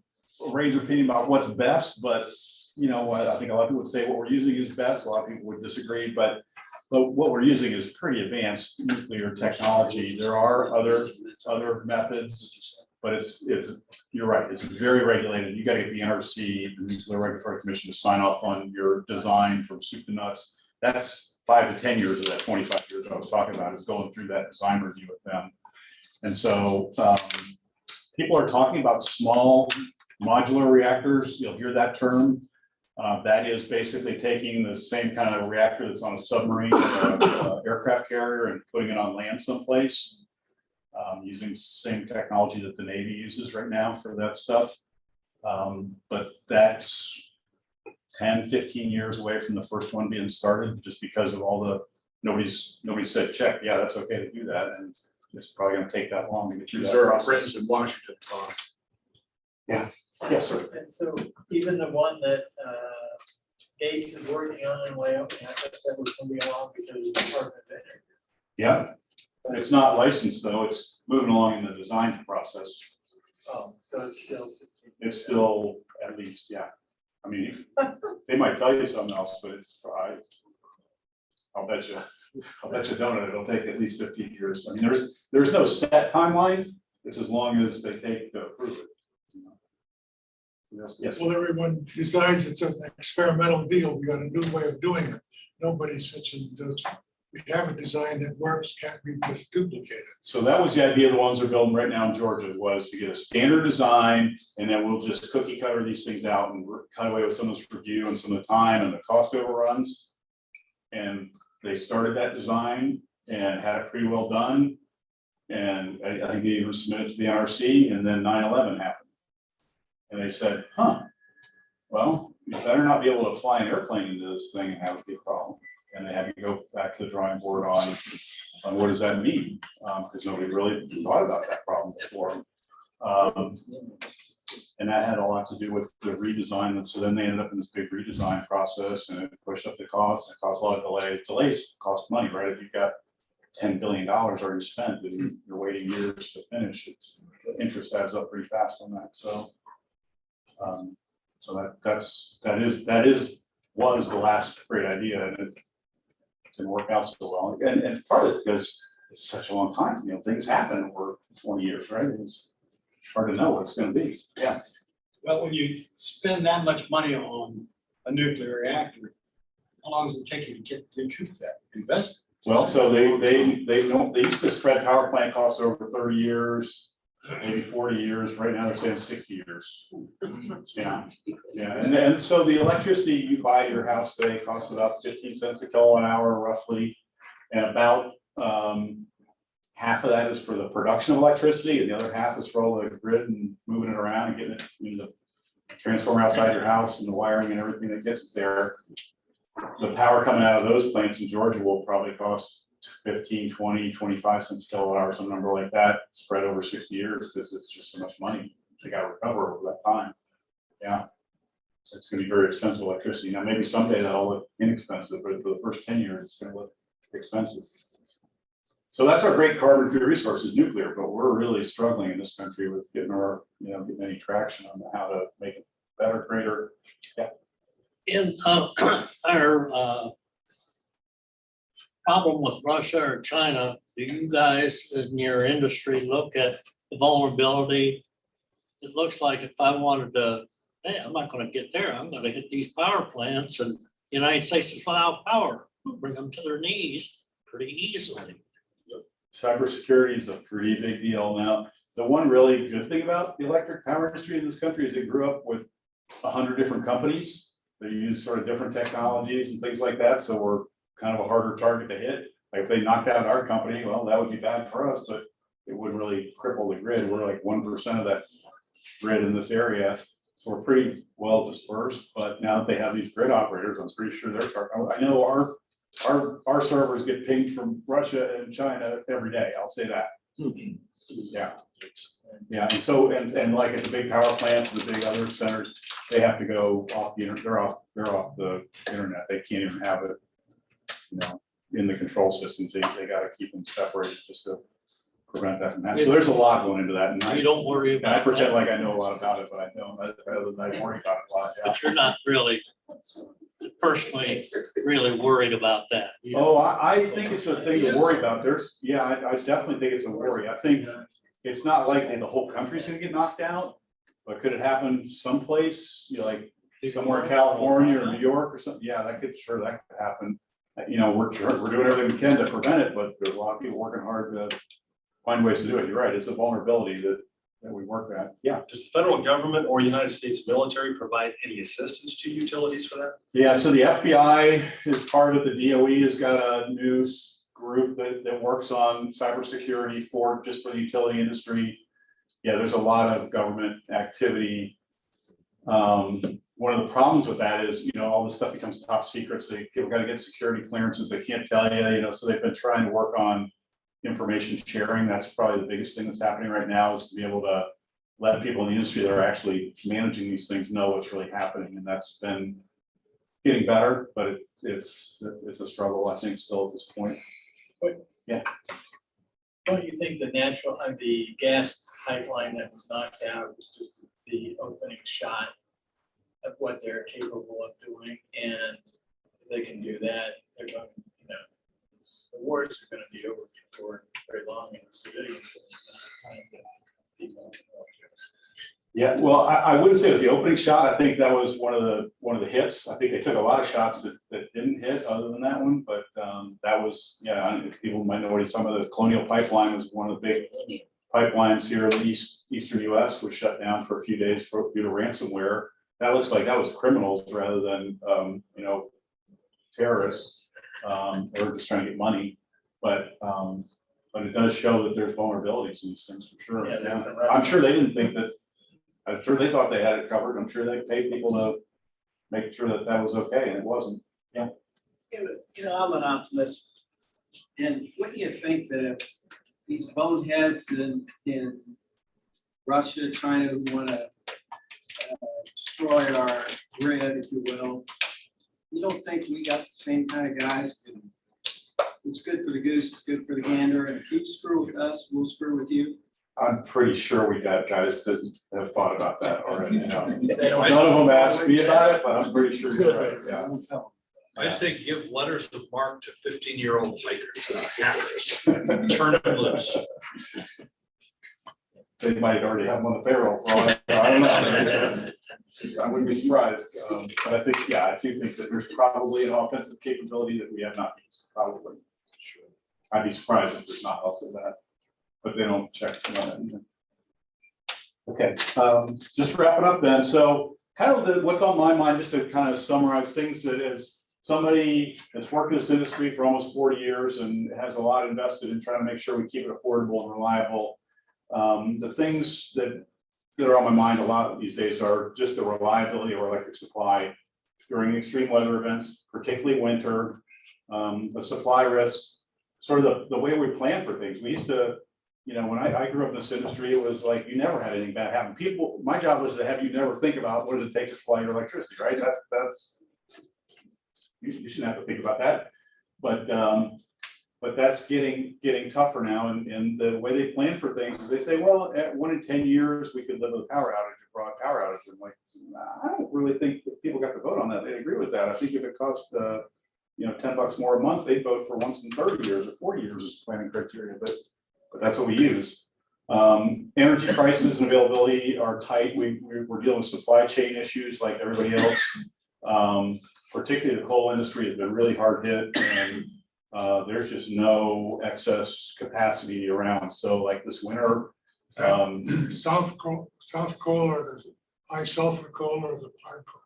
K: range of opinion about what's best, but you know what, I think a lot of people would say what we're using is best. A lot of people would disagree, but what we're using is pretty advanced nuclear technology. There are other methods, but you're right, it's very regulated. You got to get the NRC, the Nuclear Regulatory Commission, to sign off on your design from soup to nuts. That's 5 to 10 years of that 25 years I was talking about, is going through that design review with them. And so people are talking about small modular reactors. You'll hear that term. That is basically taking the same kind of reactor that's on a submarine or aircraft carrier and putting it on land someplace, using the same technology that the Navy uses right now for that stuff. But that's 10, 15 years away from the first one being started, just because of all the, nobody said, check, yeah, that's okay to do that. And it's probably going to take that long to get through that
L: These are our
K: process.
L: friends in Washington.
K: Yeah. Yes, sir.
M: And so even the one that Gates is working on in Wyoming, I thought that was gonna be along because of the Department of Energy.
K: Yeah. It's not licensed though. It's moving along in the design process.
M: Oh, so
K: It's still at least, yeah. I mean, they might tell you something else, but I'll bet you don't. It'll take at least 15 years. I mean, there's no set timeline. It's as long as they take to approve it. Yes.
N: Well, everyone decides it's an experimental deal. We got a new way of doing it. Nobody sits and does, we have a design that works, can't be just duplicated.
K: So that was the idea of the ones they're building right now in Georgia, was to get a standard design, and then we'll just cookie cutter these things out and cut away with some of this review and some of the time and the cost overruns. And they started that design and had it pretty well done. And I think they even submitted to the NRC, and then 9/11 happened. And they said, well, you better not be able to fly an airplane into this thing and have a big problem. And they had to go back to the drawing board on what does that mean? Because nobody really thought about that problem before. And that had a lot to do with the redesign. And so then they ended up in this big redesign process, and it pushed up the costs. It caused a lot of delays. Delays cost money, right? If you've got $10 billion already spent and you're waiting years to finish. The interest adds up pretty fast on that. So, was the last great idea, and it didn't work out so well. And part of it because it's such a long time, things happen over 20 years, right? It's hard to know what it's going to be. Yeah.
B: Well, when you spend that much money on a nuclear reactor, how long does it take you to get to recoup that investment?
K: Well, so they used to spread power plant costs over 30 years, maybe 40 years. Right now they're saying 60 years. Yeah. And so the electricity you buy at your house today costs about 15 cents a kilowatt hour roughly. And about half of that is for the production of electricity, and the other half is for all the grid and moving it around and getting it in the transformer outside your house and the wiring and everything that gets there. The power coming out of those plants in Georgia will probably cost 15, 20, 25 cents a kilowatt hour, some number like that, spread over 60 years, because it's just so much money they got to recover over that time. Yeah, it's going to be very expensive electricity. Now, maybe someday that'll look inexpensive, but for the first 10 years, it's going to look expensive. So that's our great carbon-free resource is nuclear, but we're really struggling in this country with getting getting any traction on how to make it better, greater. Yeah.
H: In our problem with Russia or China, do you guys in your industry look at the vulnerability? It looks like if I wanted to, hey, I'm not going to get there, I'm going to hit these power plants, and the United States is without power. We'll bring them to their knees pretty easily.
K: Cybersecurity is a pretty big deal now. The one really good thing about the electric power industry in this country is it grew up with 100 different companies. They use sort of different technologies and things like that. So we're kind of a harder target to hit. Like if they knocked out our company, well, that would be bad for us, but it wouldn't really cripple the grid. We're like 1% of that grid in this area. So we're pretty well dispersed, but now that they have these grid operators, I'm pretty sure they're, I know our servers get pinged from Russia and China every day. I'll say that. Yeah. Yeah. And so, and like at the big power plants, the big other centers, they have to go off the internet. They're off the internet. They can't even have it, in the control systems. They got to keep them separated just to prevent that from happening. So there's a lot going into that. And
H: You don't worry about
K: I pretend
H: that.
K: like I know a lot about it, but I don't, rather than I worry about it a lot. Yeah.
H: But you're not really personally really worried about that.
K: Oh, I think it's a thing to worry about. I definitely think it's a worry. I think it's not likely the whole country's gonna get knocked out, but could it happen someplace, like somewhere in California or New York or something? Yeah, that could happen. We're doing everything we can to prevent it, but there's a lot of people working hard to find ways to do it. You're right. It's a vulnerability that we work at. Yeah.
F: Does the federal government or United States military provide any assistance to utilities for that?
K: Yeah, so the FBI is part of the DOE has got a news group that works on cybersecurity for the utility industry. Yeah, there's a lot of government activity. One of the problems with that is, all this stuff becomes top secret. So people got to get security clearances. They can't tell you, so they've been trying to work on information sharing. That's probably the biggest thing that's happening right now, is to be able to let people in the industry that are actually managing these things know what's really happening. And that's been getting better, but it's a struggle, I think, still at this point. But yeah.
M: Don't you think the gas pipeline that was knocked out was just the opening shot of what they're capable of doing? And if they can do that, they're going, the wars are going to be over before very long, and the civilians are going to time to.
K: Yeah, well, I wouldn't say it was the opening shot. I think that was one of the hits. I think they took a lot of shots that didn't hit other than that one, but that was, I don't know if people might know what he's talking about. The Colonial Pipeline was one of the big pipelines here in the eastern US, was shut down for a few days due to ransomware. That looks like that was criminals rather than terrorists. They were just trying to get money, but it does show that there's vulnerabilities in these things for sure. Yeah. I'm sure they didn't think that. I'm sure they thought they had it covered. I'm sure they paid people to make sure that was okay, and it wasn't. Yeah.
B: I'm an optimist. And what do you think that if these boneheads in Russia, China, want to destroy our grid, if you will, you don't think we got the same kind of guys who can What's good for the goose is good for the gander, and if you screw with us, we'll screw with you.
K: I'm pretty sure we got guys that have thought about that already. You know.
M: They don't-
K: None of them asked me about it, but I'm pretty sure you're right, yeah.
L: I say give letters of marque to 15-year-old hikers, hackers, turn them loose.
K: They might already have them on the payroll for all I don't know. I wouldn't be surprised, but I think, yeah, I do think that there's probably an offensive capability that we have not used, probably. Sure. I'd be surprised if there's not also that, but they don't check on it. Okay, just wrapping up then, so kind of what's on my mind, just to kind of summarize things, that as somebody that's worked in this industry for almost 40 years and has a lot invested in trying to make sure we keep it affordable and reliable. The things that are on my mind a lot these days are just the reliability of our electric supply during extreme weather events, particularly winter, the supply risk, sort of the way we plan for things. We used to, you know, when I grew up in this industry, it was like you never had anything bad happen. People, my job was to have you never think about what does it take to supply your electricity, right? That's you shouldn't have to think about that. But that's getting tougher now, and the way they plan for things is they say, well, at 1 in 10 years, we could live with a power outage, a broad power outage. I'm like, I don't really think that people got to vote on that. They agree with that. I think if it cost, you know, $10 more a month, they'd vote for once in 30 years or 40 years as planning criteria, but that's what we use. Energy prices and availability are tight. We're dealing with supply chain issues like everybody else. Particularly the coal industry has been really hard hit, and there's just no excess capacity around. So like this winter,
N: Soft coal or the high sulfur coal or the hard coal?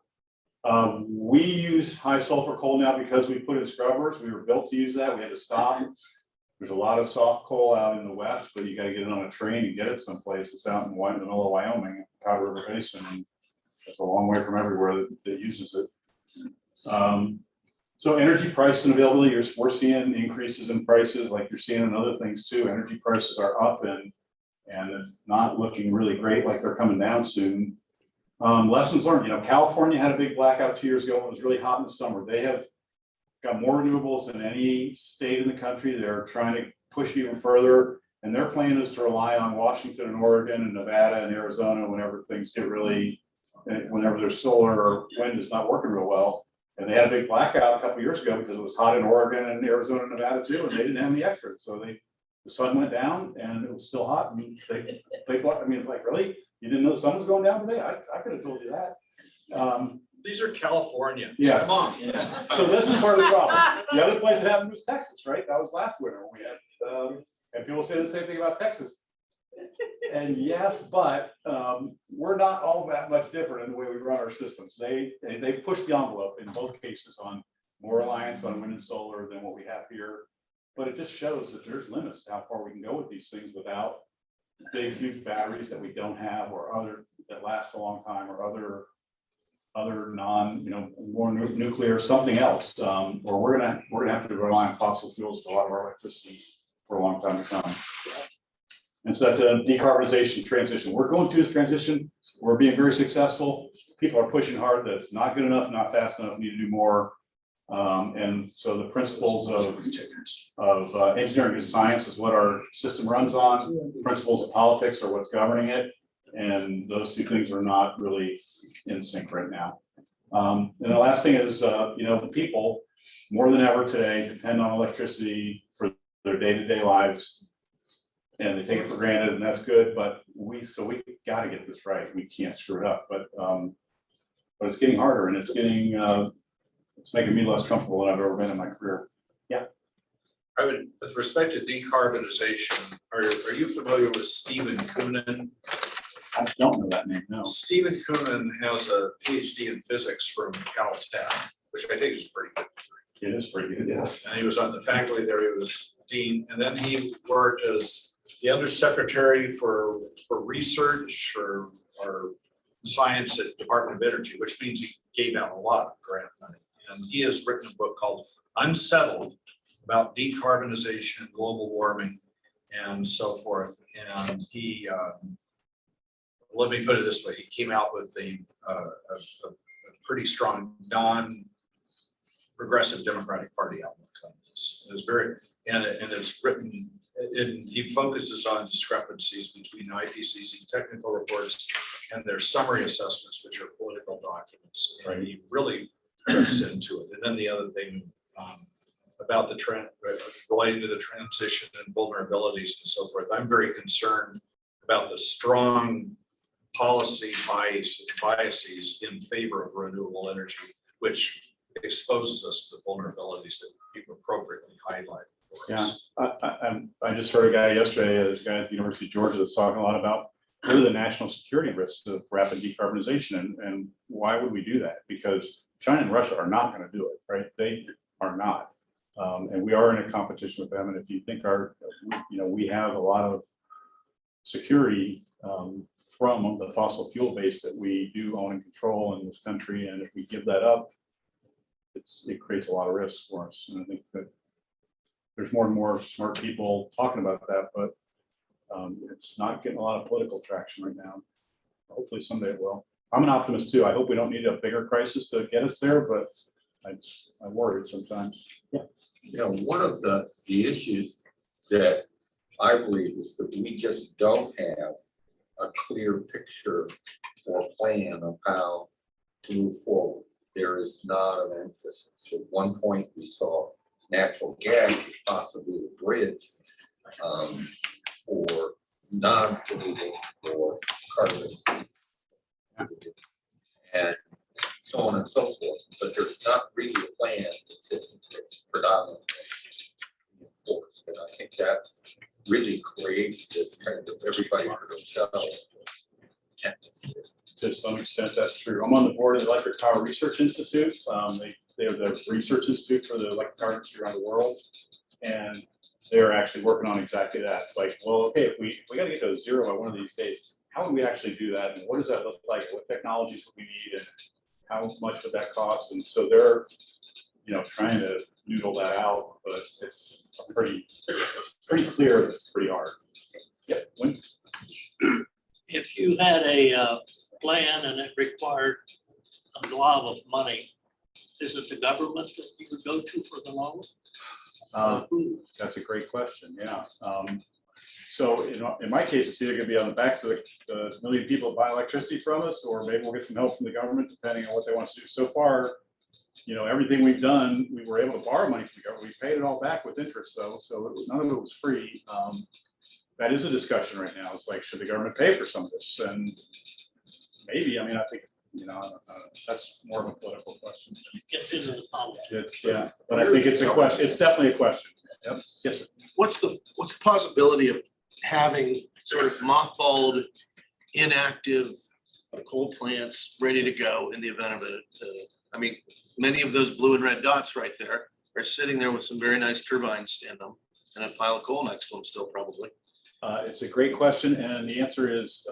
K: we use high sulfur coal now because we put in scrubbers. We were built to use that. We had to stop. There's a lot of soft coal out in the west, but you got to get it on a train and get it someplace. It's out in the middle of Wyoming, Powder River Basin, and it's a long way from everywhere that uses it. So energy price and availability, we're seeing increases in prices like you're seeing in other things too. Energy prices are up and it's not looking really great, like they're coming down soon. Lessons learned, you know, California had a big blackout 2 years ago. It was really hot in the summer. They have got more renewables than any state in the country. They're trying to push even further. And their plan is to rely on Washington and Oregon and Nevada and Arizona whenever things get really, whenever their solar or wind is not working real well. And they had a big blackout a couple of years ago because it was hot in Oregon and Arizona and Nevada too, and they didn't have any extra. So the sun went down and it was still hot. And I mean, like, really? You didn't know the sun was going down today? I could have told you that.
L: These are Californians.
K: Yes.
L: Come on.
K: So this is part of the problem. The other place that happened was Texas, right? That was last winter when we had, and people say the same thing about Texas. And yes, but we're not all that much different in the way we run our systems. They push the envelope in both cases on more reliance on wind and solar than what we have here. But it just shows that there's limits to how far we can go with these things without big, huge batteries that we don't have, or other that last a long time, or other non, you know, more nuclear, something else. Or we're gonna have to rely on fossil fuels for a lot of our electricity for a long time to come. And so that's a decarbonization transition. We're going through this transition. We're being very successful. People are pushing hard. That's not good enough, not fast enough, need to do more. And so the principles of engineering and science is what our system runs on. Principles of politics are what's governing it. And those two things are not really in sync right now. And the last thing is, you know, people more than ever today depend on electricity for their day-to-day lives. And they take it for granted, and that's good, but we got to get this right. We can't screw it up, but it's getting harder, and it's getting it's making me less comfortable than I've ever been in my career. Yeah.
L: I would, with respect to decarbonization, are you familiar with Stephen Koonin?
K: I don't know that name, no.
L: Stephen Koonin has a PhD in physics from Caltech, which I think is pretty good.
K: It is pretty good, yes.
L: And he was on the faculty there. He was dean, and then he worked as the undersecretary for research or science at Department of Energy, which means he gave out a lot of grant money. And he has written a book called Unsettled about decarbonization, global warming, and so forth. And he, let me put it this way, he came out with a pretty strong non-progressive Democratic Party outlook on this. It was very, And it's written, and he focuses on discrepancies between the IPCC technical reports and their summary assessments, which are political documents. And he really gets into it. And then the other thing about the trend, relating to the transition and vulnerabilities and so forth, I'm very concerned about the strong policy biases in favor of renewable energy, which exposes us to the vulnerabilities that you appropriately highlight for us.
K: I just heard a guy yesterday, this guy at the University of Georgia that's talking a lot about what are the national security risks of rapid decarbonization and why would we do that? Because China and Russia are not going to do it, right? They are not. And we are in a competition with them. And if you think we have a lot of security from the fossil fuel base that we do own and control in this country. And if we give that up, it creates a lot of risks for us. And I think that there's more and more smart people talking about that, but it's not getting a lot of political traction right now. Hopefully someday it will. I'm an optimist too. I hope we don't need a bigger crisis to get us there, but I'm worried sometimes. Yeah.
D: One of the issues that I believe is that we just don't have a clear picture or plan of how to move forward. There is not an emphasis. At one point, we saw natural gas as possibly a bridge for non-polluting or carbon, and so on and so forth. But there's not really a plan that's predominantly enforced. And I think that really creates this kind of everybody for themselves.
K: To some extent, that's true. I'm on the board of the Electric Power Research Institute. They have the research institute for the electric power industry around the world. And they're actually working on exactly that. It's like, well, okay, if we got to get to zero by one of these days, how would we actually do that? And what does that look like? What technologies would we need? And how much would that cost? And so they're, trying to noodle that out, but it's pretty clear that it's pretty hard. Yeah.
H: If you had a plan and it required a glob of money, is it the government that you would go to for the loan?
K: That's a great question. Yeah. So in my case, it's either going to be on the backs of the million people that buy electricity from us, or maybe we'll get some help from the government, depending on what they want us to do. So far, everything we've done, we were able to borrow money from the government. We paid it all back with interest, though, so none of it was free. That is a discussion right now. It's like, should the government pay for some of this? And maybe, I think, that's more of a political question.
H: Gets into the politics.
K: But I think it's a question. It's definitely a question. Yep. Yes, sir.
O: What's the possibility of having sort of mothballed, inactive coal plants ready to go in the event of many of those blue and red dots right there are sitting there with some very nice turbines in them and a pile of coal next to them still probably.
K: It's a great question, and the answer is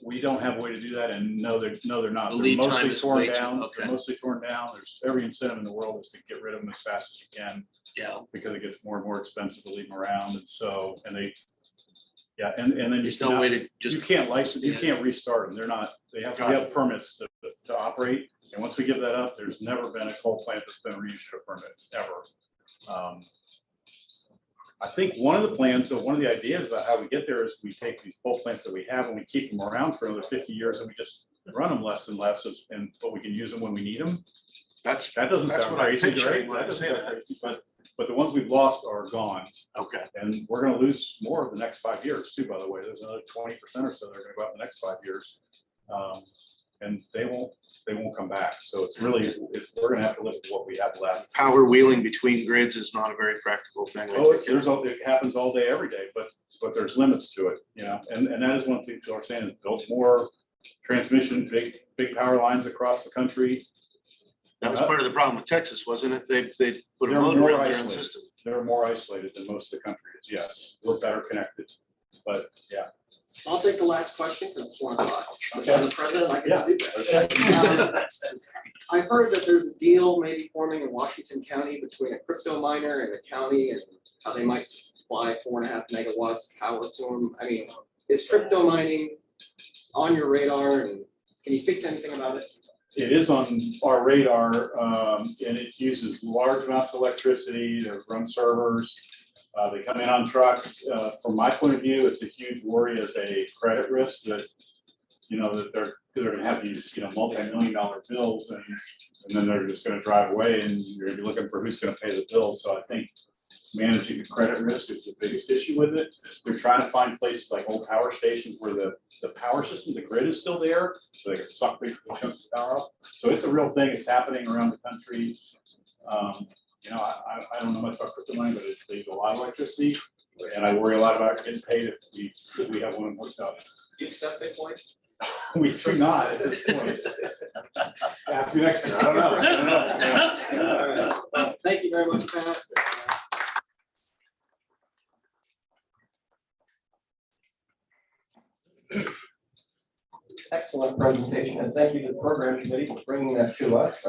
K: we don't have a way to do that. And no, they're not.
O: The lead
K: They're
O: time
K: mostly
O: is
K: torn
O: way too,
K: down.
O: okay.
K: They're mostly torn down. There's every incentive in the world is to get rid of them as fast as you can.
O: Yeah.
K: Because it gets more and more expensive to leave them around, and so and then
O: There's no way to just.
K: you can't license, you can't restart them. They're not. They have to have permits to operate. And once we give that up, there's never been a coal plant that's been reissued a permit ever. I think one of the plans, so one of the ideas about how we get there is we take these coal plants that we have and we keep them around for another 50 years and we just run them less and less, but we can use them when we need them. That doesn't sound crazy, right? That doesn't sound crazy, but the ones we've lost are gone.
O: Okay.
K: And we're going to lose more of the next 5 years too, by the way. There's another 20% or so that are going to go out in the next 5 years. And they won't come back. So it's really, we're going to have to live with what we have left.
O: Power wheeling between grids is not a very practical thing.
K: It happens all day, every day, but there's limits to it, and that is one thing people are saying is build more transmission, big power lines across the country.
O: That was part of the problem with Texas, wasn't it? They put a
K: They're
O: motor
K: more
O: around their own
K: isolated.
O: system.
K: They're more isolated than most of the country is. Yes, we're better connected, but yeah.
A: I'll take the last question because it's 1 o'clock. Since I'm the president, I can do that. I heard that there's a deal maybe forming in Washington County between a crypto miner and the county and how they might supply 4.5 megawatts of power to them. Is crypto mining on your radar, and can you speak to anything about it?
K: It is on our radar, and it uses large amounts of electricity to run servers. They come in on trucks. From my point of view, it's a huge worry as a credit risk that, that they're gonna have these, multi-million-dollar bills and then they're just gonna drive away and you're gonna be looking for who's gonna pay the bill. So I think managing the credit risk is the biggest issue with it. They're trying to find places like old power stations where the power system, the grid is still there, so they can suck big chunks of power off. So it's a real thing. It's happening around the country. I don't know much about crypto money, but it leaves a lot of electricity. And I worry a lot about getting paid if we have one worked out.
O: Do you accept Bitcoin?
K: We do not at this point. Ask me next year. I don't know.
A: All right. Well, thank you very much, Pat. Excellent presentation, and thank you to the program committee for bringing that to us.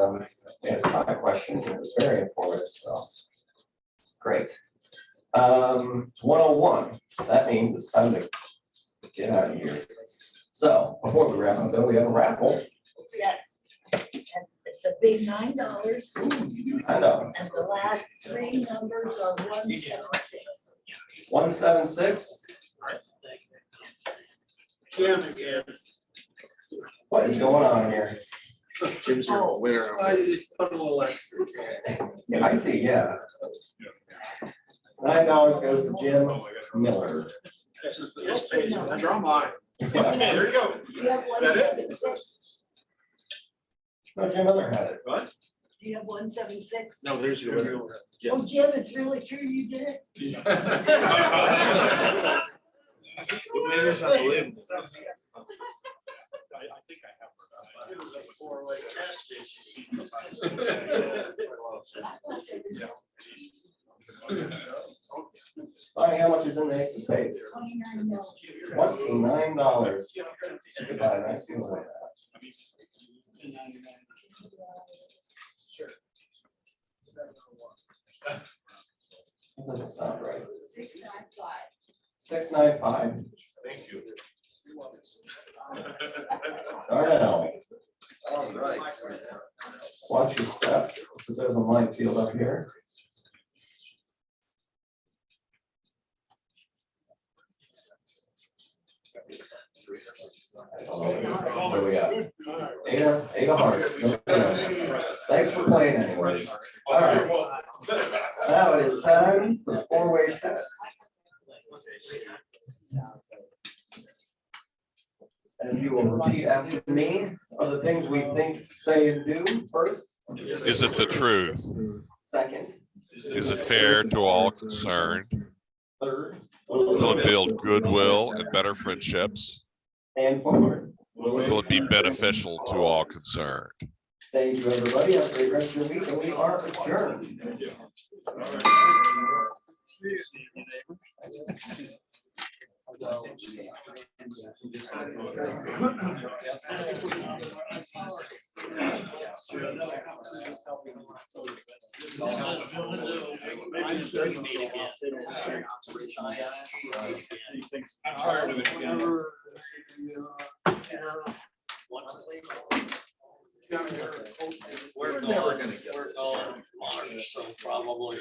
A: We had a ton of questions, and it was very informative, so. Great. 101, that means it's time to get out of here. So, before we wrap up, though, we have a raffle.
P: Yes. And it's a big $9,
A: I know,
P: and the last three numbers are 176.
A: 176.
O: Jim again.
A: What is going on here?
O: Jim's your winner.
E: I just put a little extra.
A: Yeah, I see, yeah. $9 goes to Jim Miller.
E: Yes, please. Drum line.
A: Yeah.
E: There you go.
P: You have
E: Is that it?
P: 176?
A: No, Jim Miller had it.
E: What?
P: Do you have 176?
O: No, there's your winner.
P: Oh, Jim, it's really true you did it?
O: The win is unbelievable.
K: I think I have.
O: It was a four-way test issue.
A: Funny how much is in the ace of spades.
P: 29 million.
A: $29. Goodbye, nice feeling like that. That doesn't sound right.
P: 695.
A: 695.
O: Thank you.
A: Darnell,
O: All right.
A: watch your step. It's a bit of a minefield up here. What do we got? Eight of hearts. Thanks for playing anyways. All right. Now it is time for the four-way test. And if you will repeat after me, are the things we think, say, and do first?
D: Is it the truth?
A: Second.
D: Is it fair to all concerned?
A: Third.
D: Will it build goodwill and better friendships?
A: And forward.
D: Will it be beneficial to all concerned?
A: Thank you, everybody. Have a great rest of your week, and we are adjourned.
E: I'm tired of it again.
H: We're never gonna get this. Probably.